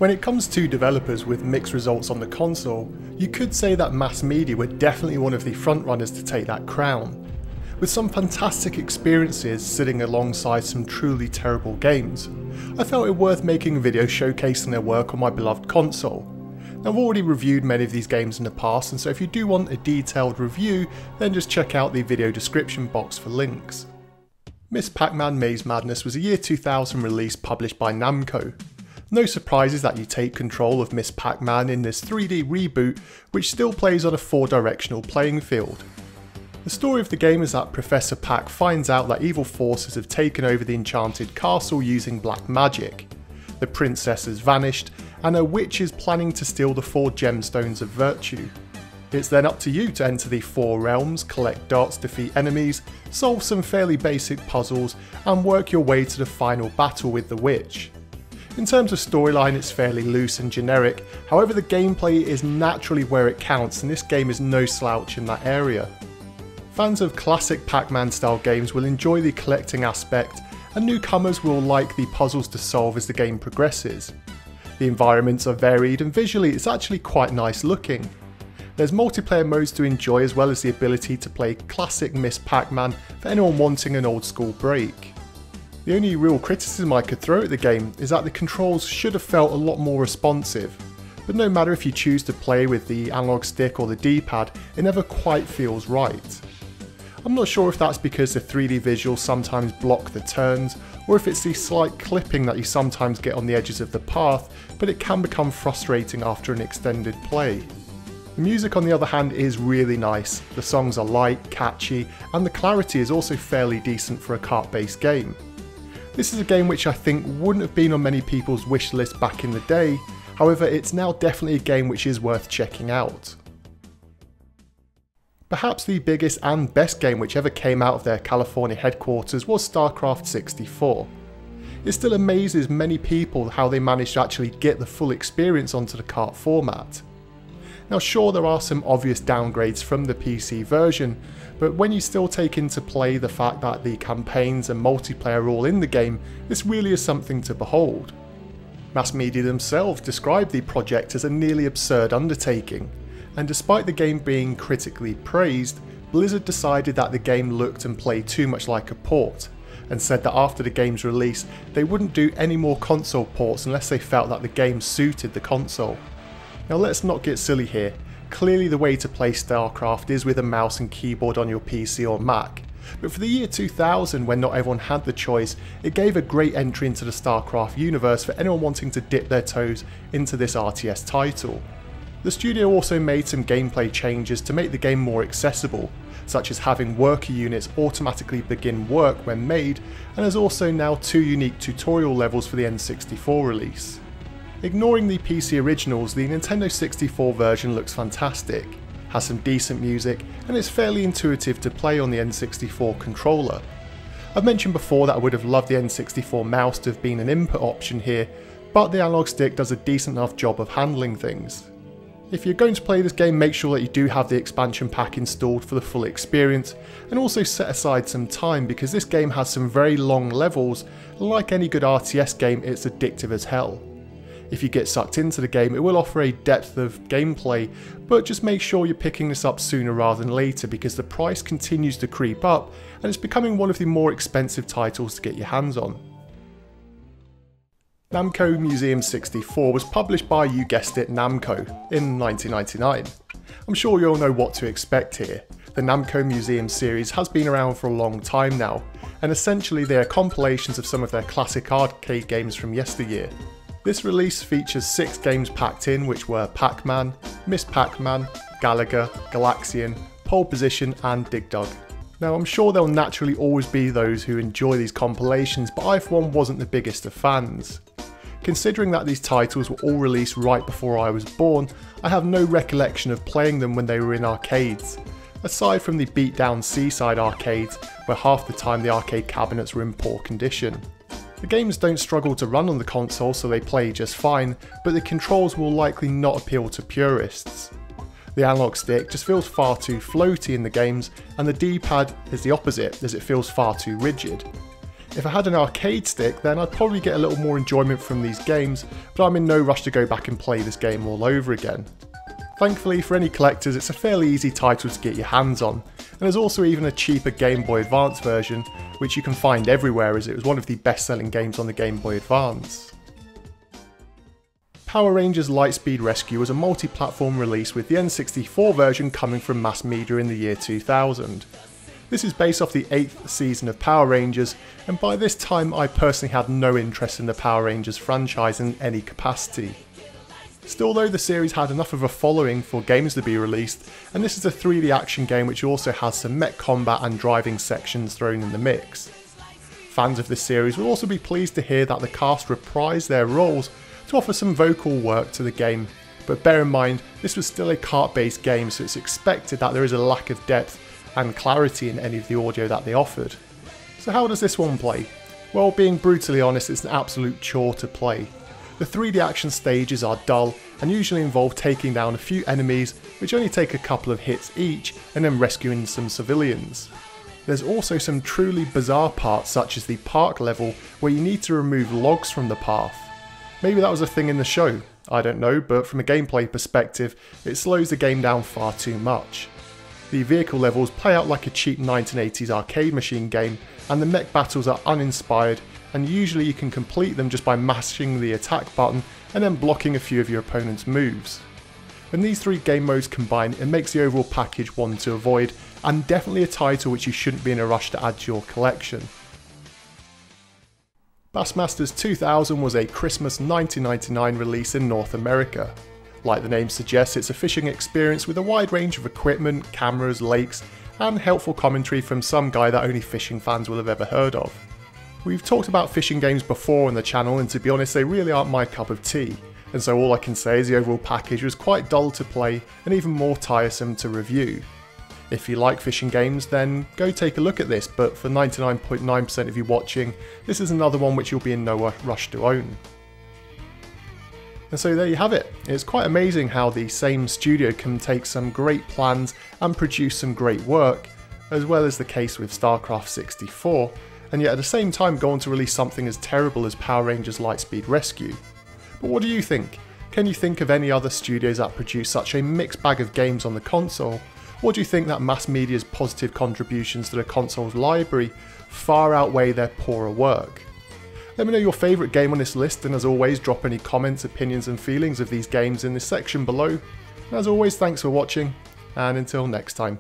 When it comes to developers with mixed results on the console, you could say that Mass Media were definitely one of the frontrunners to take that crown. With some fantastic experiences sitting alongside some truly terrible games, I felt it worth making a video showcasing their work on my beloved console. Now, I've already reviewed many of these games in the past, and so if you do want a detailed review, then just check out the video description box for links. Miss Pac-Man Maze Madness was a year 2000 release published by Namco. No surprises that you take control of Miss Pac-Man in this 3D reboot, which still plays on a 4-directional playing field. The story of the game is that Professor Pac finds out that evil forces have taken over the enchanted castle using black magic. The princess has vanished, and a witch is planning to steal the 4 gemstones of virtue. It's then up to you to enter the 4 realms, collect darts, defeat enemies, solve some fairly basic puzzles, and work your way to the final battle with the witch. In terms of storyline, it's fairly loose and generic, however the gameplay is naturally where it counts, and this game is no slouch in that area. Fans of classic Pac-Man style games will enjoy the collecting aspect, and newcomers will like the puzzles to solve as the game progresses. The environments are varied, and visually it's actually quite nice looking. There's multiplayer modes to enjoy, as well as the ability to play classic Miss Pac-Man for anyone wanting an old school break. The only real criticism I could throw at the game is that the controls should have felt a lot more responsive, but no matter if you choose to play with the analog stick or the D-pad, it never quite feels right. I'm not sure if that's because the 3D visuals sometimes block the turns, or if it's the slight clipping that you sometimes get on the edges of the path, but it can become frustrating after an extended play. The music on the other hand is really nice. The songs are light, catchy, and the clarity is also fairly decent for a kart-based game. This is a game which I think wouldn't have been on many people's wish list back in the day, however it's now definitely a game which is worth checking out. Perhaps the biggest and best game which ever came out of their California headquarters was Starcraft 64. It still amazes many people how they managed to actually get the full experience onto the kart format. Now sure, there are some obvious downgrades from the PC version, but when you still take into play the fact that the campaigns and multiplayer are all in the game, this really is something to behold. Mass Media themselves described the project as a nearly absurd undertaking, and despite the game being critically praised, Blizzard decided that the game looked and played too much like a port, and said that after the game's release they wouldn't do any more console ports unless they felt that the game suited the console. Now let's not get silly here. Clearly the way to play Starcraft is with a mouse and keyboard on your PC or Mac, but for the year 2000, when not everyone had the choice, it gave a great entry into the Starcraft universe for anyone wanting to dip their toes into this RTS title. The studio also made some gameplay changes to make the game more accessible, such as having worker units automatically begin work when made, and there's also now 2 unique tutorial levels for the N64 release. Ignoring the PC originals, the Nintendo 64 version looks fantastic, has some decent music, and is fairly intuitive to play on the N64 controller. I've mentioned before that I would have loved the N64 mouse to have been an input option here, but the analog stick does a decent enough job of handling things. If you're going to play this game, make sure that you do have the expansion pack installed for the full experience, and also set aside some time because this game has some very long levels, and like any good RTS game, it's addictive as hell. If you get sucked into the game, it will offer a depth of gameplay, but just make sure you're picking this up sooner rather than later because the price continues to creep up and it's becoming one of the more expensive titles to get your hands on. Namco Museum 64 was published by, you guessed it, Namco in 1999. I'm sure you all know what to expect here. The Namco Museum series has been around for a long time now, and essentially they are compilations of some of their classic arcade games from yesteryear. This release features 6 games packed in, which were Pac-Man, Miss Pac-Man, Galaga, Galaxian, Pole Position and Dig Dug. Now I'm sure there'll naturally always be those who enjoy these compilations, but I for one wasn't the biggest of fans. Considering that these titles were all released right before I was born, I have no recollection of playing them when they were in arcades, aside from the beat down seaside arcades where half the time the arcade cabinets were in poor condition. The games don't struggle to run on the console, so they play just fine, but the controls will likely not appeal to purists. The analog stick just feels far too floaty in the games, and the D-pad is the opposite as it feels far too rigid. If I had an arcade stick, then I'd probably get a little more enjoyment from these games, but I'm in no rush to go back and play this game all over again. Thankfully for any collectors, it's a fairly easy title to get your hands on, and there's also even a cheaper Game Boy Advance version, which you can find everywhere as it was one of the best-selling games on the Game Boy Advance. Power Rangers Lightspeed Rescue was a multi-platform release, with the N64 version coming from Mass Media in the year 2000. This is based off the 8th season of Power Rangers, and by this time I personally had no interest in the Power Rangers franchise in any capacity. Still though, the series had enough of a following for games to be released, and this is a 3D action game which also has some mech combat and driving sections thrown in the mix. Fans of this series will also be pleased to hear that the cast reprised their roles to offer some vocal work to the game, but bear in mind this was still a cart-based game, so it's expected that there is a lack of depth and clarity in any of the audio that they offered. So how does this one play? Well, being brutally honest, it's an absolute chore to play. The 3D action stages are dull and usually involve taking down a few enemies which only take a couple of hits each and then rescuing some civilians. There's also some truly bizarre parts such as the park level where you need to remove logs from the path. Maybe that was a thing in the show, I don't know, but from a gameplay perspective it slows the game down far too much. The vehicle levels play out like a cheap 1980s arcade machine game, and the mech battles are uninspired, and usually you can complete them just by mashing the attack button and then blocking a few of your opponent's moves. When these three game modes combine, it makes the overall package one to avoid, and definitely a title which you shouldn't be in a rush to add to your collection. Bassmasters 2000 was a Christmas 1999 release in North America. Like the name suggests, it's a fishing experience with a wide range of equipment, cameras, lakes, and helpful commentary from some guy that only fishing fans will have ever heard of. We've talked about fishing games before on the channel, and to be honest they really aren't my cup of tea, and so all I can say is the overall package was quite dull to play and even more tiresome to review. If you like fishing games, then go take a look at this, but for 99.9% of you watching, this is another one which you'll be in no rush to own. And so there you have it. It's quite amazing how the same studio can take some great plans and produce some great work, as well as the case with Starcraft 64, and yet at the same time go on to release something as terrible as Power Rangers Lightspeed Rescue. But what do you think? Can you think of any other studios that produce such a mixed bag of games on the console? Or do you think that Mass Media's positive contributions to the console's library far outweigh their poorer work? Let me know your favourite game on this list, and as always drop any comments, opinions and feelings of these games in the section below. And as always, thanks for watching, and until next time.